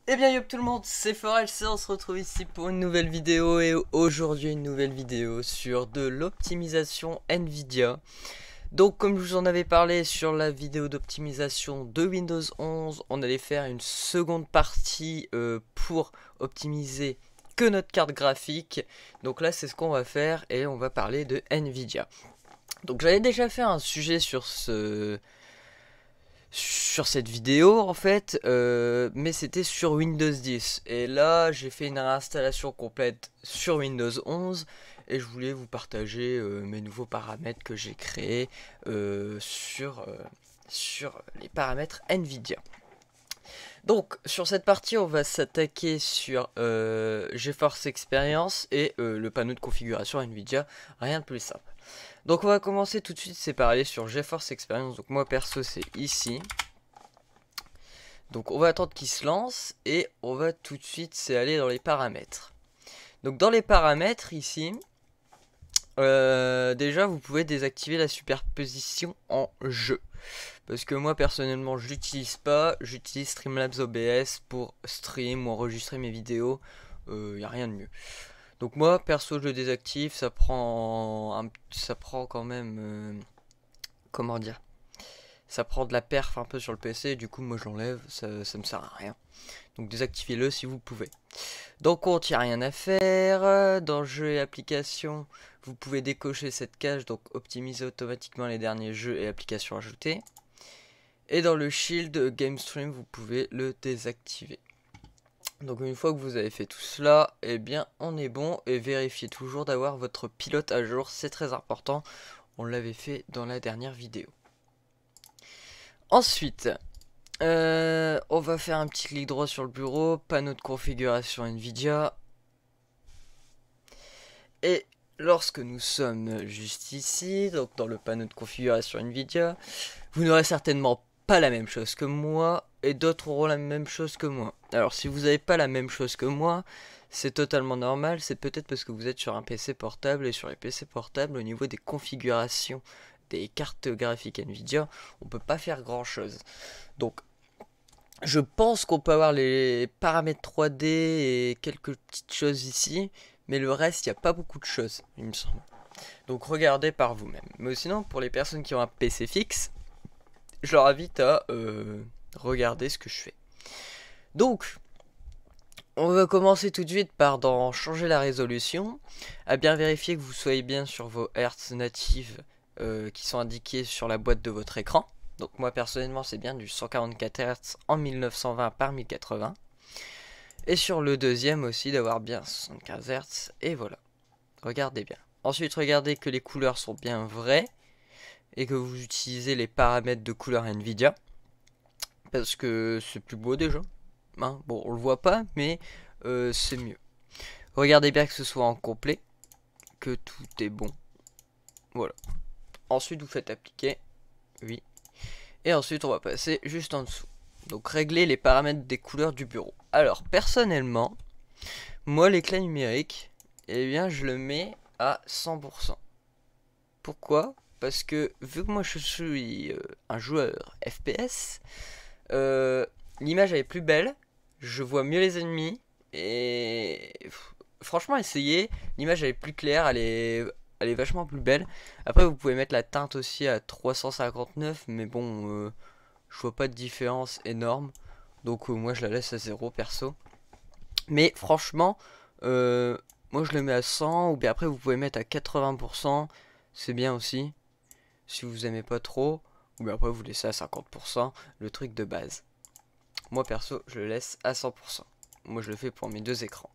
Eh bien yo tout le monde, c'est ForLC, on se retrouve ici pour une nouvelle vidéo et aujourd'hui une nouvelle vidéo sur de l'optimisation Nvidia. Donc comme je vous en avais parlé sur la vidéo d'optimisation de Windows 11, on allait faire une seconde partie pour optimiser que notre carte graphique. Donc là c'est ce qu'on va faire et on va parler de Nvidia. Donc j'avais déjà fait un sujet sur cette vidéo en fait, mais c'était sur Windows 10 et là j'ai fait une réinstallation complète sur Windows 11 et je voulais vous partager mes nouveaux paramètres que j'ai créés sur les paramètres Nvidia. Donc sur cette partie on va s'attaquer sur GeForce Experience et le panneau de configuration Nvidia, rien de plus simple. Donc on va commencer tout de suite, c'est par aller sur GeForce Experience. Donc moi perso c'est ici. Donc on va attendre qu'il se lance et on va tout de suite c'est aller dans les paramètres. Donc dans les paramètres ici, déjà vous pouvez désactiver la superposition en jeu. Parce que moi personnellement je l'utilise pas, j'utilise Streamlabs OBS pour stream ou enregistrer mes vidéos, y a rien de mieux. Donc moi perso je le désactive, ça prend quand même comment dire, ça prend de la perf un peu sur le PC, du coup moi je l'enlève, ça me sert à rien. Donc désactivez-le si vous pouvez. Dans compte il n'y a rien à faire, dans jeux et applications vous pouvez décocher cette case, donc optimiser automatiquement les derniers jeux et applications ajoutées. Et dans le shield game stream vous pouvez le désactiver. Donc une fois que vous avez fait tout cela, eh bien on est bon et vérifiez toujours d'avoir votre pilote à jour, c'est très important, on l'avait fait dans la dernière vidéo. Ensuite, on va faire un petit clic droit sur le bureau, panneau de configuration Nvidia. Et lorsque nous sommes juste ici, donc dans le panneau de configuration Nvidia, vous n'aurez certainement pas la même chose que moi et d'autres auront la même chose que moi. Alors si vous n'avez pas la même chose que moi, c'est totalement normal, c'est peut-être parce que vous êtes sur un PC portable et sur les PC portables au niveau des configurations des cartes graphiques Nvidia, on peut pas faire grand chose. Donc je pense qu'on peut avoir les paramètres 3D et quelques petites choses ici, mais le reste il n'y a pas beaucoup de choses il me semble. Donc regardez par vous-même. Mais sinon pour les personnes qui ont un PC fixe, je leur invite à regarder ce que je fais. Donc on va commencer tout de suite par changer la résolution, à bien vérifier que vous soyez bien sur vos hertz natives qui sont indiqués sur la boîte de votre écran. Donc moi personnellement c'est bien du 144 Hz en 1920 par 1080. Et sur le deuxième aussi d'avoir bien 75 Hz. Et voilà, regardez bien. Ensuite regardez que les couleurs sont bien vraies et que vous utilisez les paramètres de couleur Nvidia. Parce que c'est plus beau déjà. Hein, bon on le voit pas mais c'est mieux. Regardez bien que ce soit en complet, que tout est bon. Voilà. Ensuite vous faites appliquer, oui. Et ensuite on va passer juste en dessous. Donc régler les paramètres des couleurs du bureau. Alors personnellement, moi l'éclat numérique, eh bien je le mets à 100%. Pourquoi? Parce que vu que moi je suis un joueur FPS, l'image elle est plus belle, je vois mieux les ennemis et franchement essayez, l'image elle est plus claire, elle est vachement plus belle. Après vous pouvez mettre la teinte aussi à 359, mais bon je vois pas de différence énorme, donc moi je la laisse à 0 perso. Mais franchement moi je le mets à 100, ou bien après vous pouvez mettre à 80%, c'est bien aussi si vous aimez pas trop, ou bien après vous laissez à 50%, le truc de base. Moi perso je le laisse à 100%, moi je le fais pour mes deux écrans.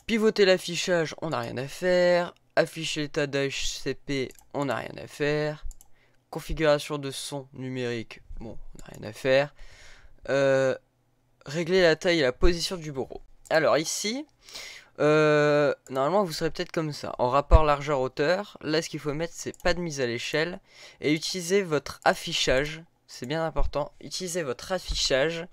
Pivoter l'affichage, on n'a rien à faire. Afficher l'état d'HCP, on n'a rien à faire. Configuration de son numérique, bon, on n'a rien à faire. Régler la taille et la position du bureau. Alors ici, normalement vous serez peut-être comme ça, en rapport largeur-hauteur. Là ce qu'il faut mettre c'est pas de mise à l'échelle. Et utiliser votre affichage, c'est bien important. Utilisez votre affichage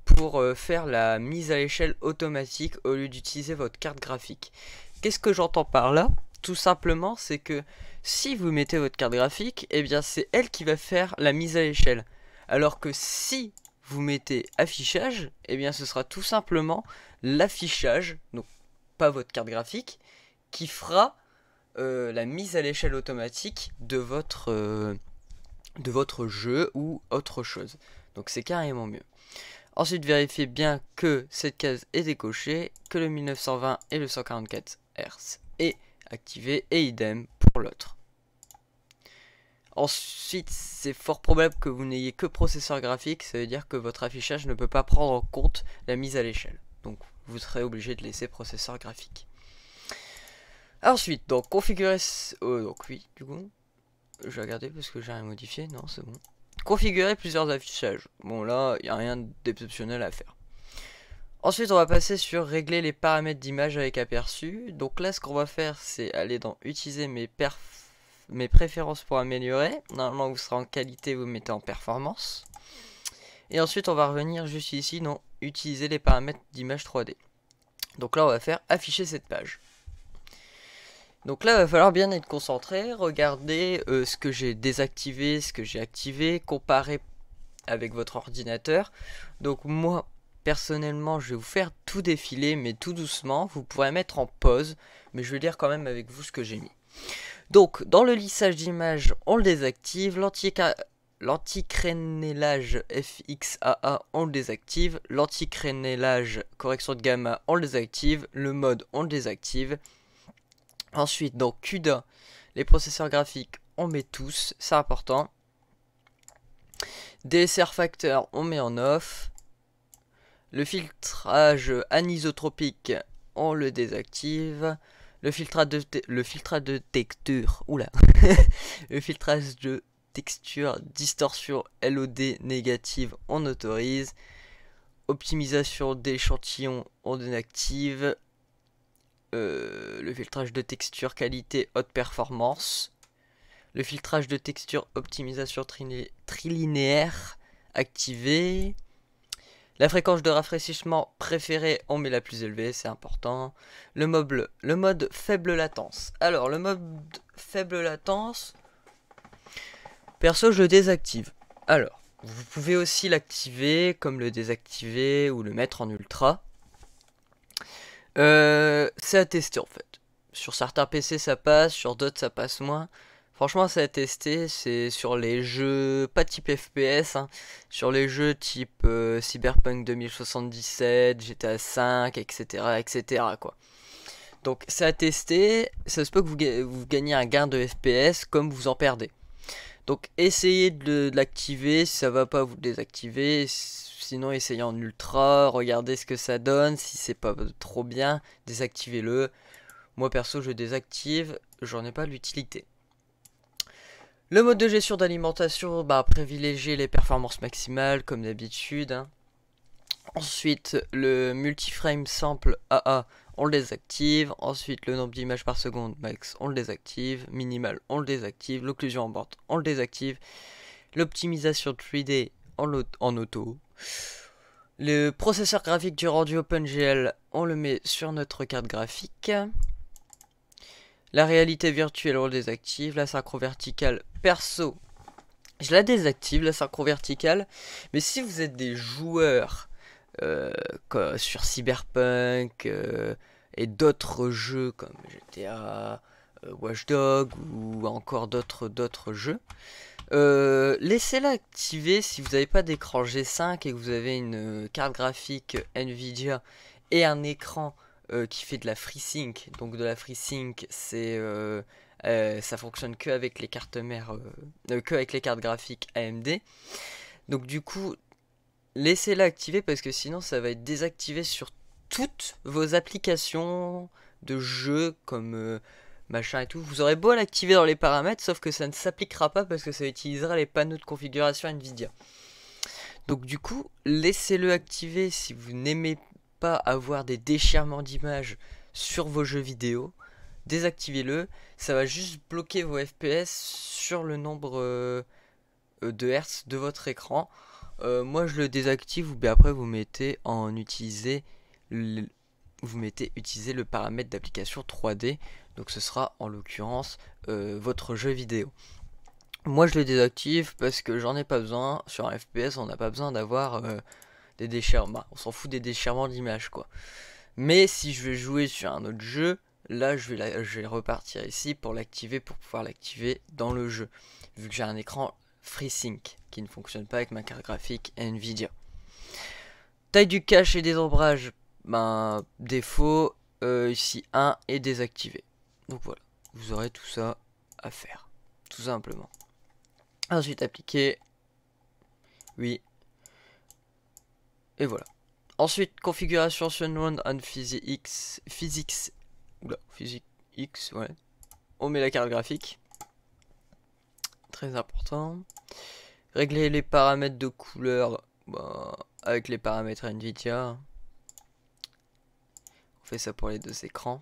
pour faire la mise à l'échelle automatique au lieu d'utiliser votre carte graphique. Qu'est-ce que j'entends par là? Tout simplement c'est que si vous mettez votre carte graphique, eh bien c'est elle qui va faire la mise à l'échelle. Alors que si vous mettez affichage, et bien ce sera tout simplement l'affichage, donc pas votre carte graphique, qui fera la mise à l'échelle automatique de votre jeu ou autre chose. Donc c'est carrément mieux. Ensuite, vérifiez bien que cette case est décochée, que le 1920 et le 144 Hz est activé, et idem pour l'autre. Ensuite, c'est fort probable que vous n'ayez que processeur graphique, ça veut dire que votre affichage ne peut pas prendre en compte la mise à l'échelle. Donc vous serez obligé de laisser processeur graphique. Ensuite, donc configurer... donc oui, du coup, je vais regarder parce que j'ai rien modifié, non c'est bon. Configurer plusieurs affichages. Bon là, il n'y a rien d'exceptionnel à faire. Ensuite, on va passer sur régler les paramètres d'image avec aperçu. Donc là, ce qu'on va faire, c'est aller dans utiliser mes préférences pour améliorer. Normalement, vous serez en qualité, vous mettez en performance. Et ensuite, on va revenir juste ici dans utiliser les paramètres d'image 3D. Donc là, on va faire afficher cette page. Donc là, il va falloir bien être concentré, regarder ce que j'ai désactivé, ce que j'ai activé, comparer avec votre ordinateur. Donc moi, personnellement, je vais vous faire tout défiler, mais tout doucement. Vous pourrez mettre en pause, mais je vais lire quand même avec vous ce que j'ai mis. Donc, dans le lissage d'image, on le désactive. L'anticrénelage FXAA, on le désactive. L'anticrénelage correction de gamma, on le désactive. Le mode, on le désactive. Ensuite, dans CUDA, les processeurs graphiques, on met tous, c'est important. DSR Factor, on met en off. Le filtrage anisotropique, on le désactive. Le filtrage de texture, oula. Le filtrage de texture, distorsion LOD négative, on autorise. Optimisation d'échantillons, on désactive. Le filtrage de texture qualité haute performance, le filtrage de texture optimisation trilinéaire activé, la fréquence de rafraîchissement préférée on met la plus élevée, c'est important, le mode faible latence. Alors le mode faible latence, perso je le désactive. Alors vous pouvez aussi l'activer comme le désactiver ou le mettre en ultra. C'est à tester en fait. Sur certains PC ça passe, sur d'autres ça passe moins. Franchement c'est à tester, c'est sur les jeux, pas type FPS, hein, sur les jeux type Cyberpunk 2077, GTA V, etc. quoi. Donc c'est à tester, ça se peut que vous gagnez un gain de FPS comme vous en perdez. Donc essayez de l'activer, si ça va pas vous le désactivez. Sinon, essayez en ultra, regardez ce que ça donne. Si c'est pas trop bien, désactivez-le. Moi, perso, je désactive. J'en ai pas l'utilité. Le mode de gestion d'alimentation, privilégiez les performances maximales, comme d'habitude. Hein. Ensuite, le multiframe sample AA, on le désactive. Ensuite, le nombre d'images par seconde max, on le désactive. Minimal, on le désactive. L'occlusion en bande, on le désactive. L'optimisation 3D en auto. Le processeur graphique du rendu OpenGL, on le met sur notre carte graphique. La réalité virtuelle, on le désactive. La synchro verticale, perso, je la désactive, la synchro verticale. Mais si vous êtes des joueurs sur Cyberpunk et d'autres jeux comme GTA, Watch Dogs ou encore d'autres jeux, laissez-la activer si vous n'avez pas d'écran G5 et que vous avez une carte graphique Nvidia et un écran qui fait de la FreeSync. Donc de la FreeSync, c'est ça fonctionne que avec les cartes mères, que avec les cartes graphiques AMD. Donc du coup, laissez-la activer parce que sinon ça va être désactivé sur toutes vos applications de jeux comme machin et tout. Vous aurez beau l'activer dans les paramètres, sauf que ça ne s'appliquera pas parce que ça utilisera les panneaux de configuration Nvidia. Donc du coup, laissez-le activer si vous n'aimez pas avoir des déchirements d'images sur vos jeux vidéo. Désactivez-le, ça va juste bloquer vos FPS sur le nombre de Hertz de votre écran. Moi je le désactive, ou bien après vous mettez utiliser le paramètre d'application 3D. Donc ce sera en l'occurrence votre jeu vidéo. Moi je le désactive parce que j'en ai pas besoin. Sur un FPS on n'a pas besoin d'avoir des déchirements. Bah, on s'en fout des déchirements d'image quoi. Mais si je veux jouer sur un autre jeu, là je vais repartir ici pour l'activer, pour pouvoir l'activer dans le jeu. Vu que j'ai un écran FreeSync qui ne fonctionne pas avec ma carte graphique Nvidia. Taille du cache et des ombrages, ben défaut, ici 1 est désactivé. Donc voilà, vous aurez tout ça à faire, tout simplement. Ensuite appliquer, oui, et voilà. Ensuite configuration Surround and Physics, oula, Physics X, ouais. On met la carte graphique, très important. Régler les paramètres de couleur, bah, avec les paramètres Nvidia. On fait ça pour les deux écrans.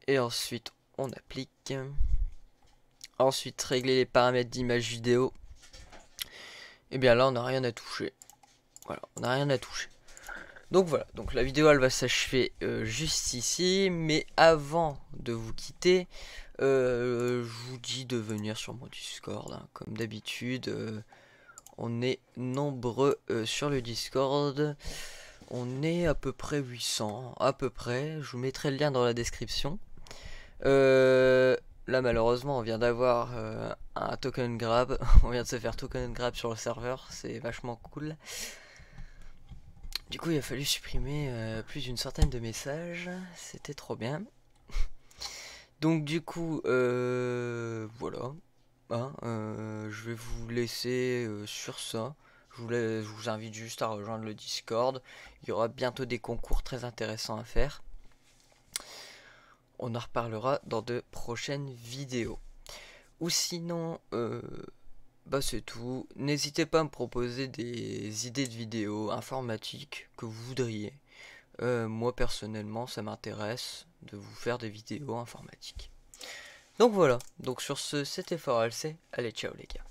Et ensuite, on applique. Ensuite, régler les paramètres d'image vidéo. Et bien là, on n'a rien à toucher. Voilà, on n'a rien à toucher. Donc voilà, donc la vidéo elle va s'achever juste ici. Mais avant de vous quitter, je vous dis de venir sur mon Discord. Hein, comme d'habitude, on est nombreux sur le Discord. On est à peu près 800, à peu près. Je vous mettrai le lien dans la description. Là malheureusement on vient d'avoir un token grab. On vient de se faire token grab sur le serveur. C'est vachement cool. Du coup il a fallu supprimer plus d'une centaine de messages. C'était trop bien. Donc du coup voilà. Hein, je vais vous laisser sur ça. Je vous invite juste à rejoindre le Discord. Il y aura bientôt des concours très intéressants à faire. On en reparlera dans de prochaines vidéos. Ou sinon, bah c'est tout. N'hésitez pas à me proposer des idées de vidéos informatiques que vous voudriez. Moi personnellement, ça m'intéresse de vous faire des vidéos informatiques. Donc voilà. Donc sur ce, c'était Fort LC. Allez, ciao les gars.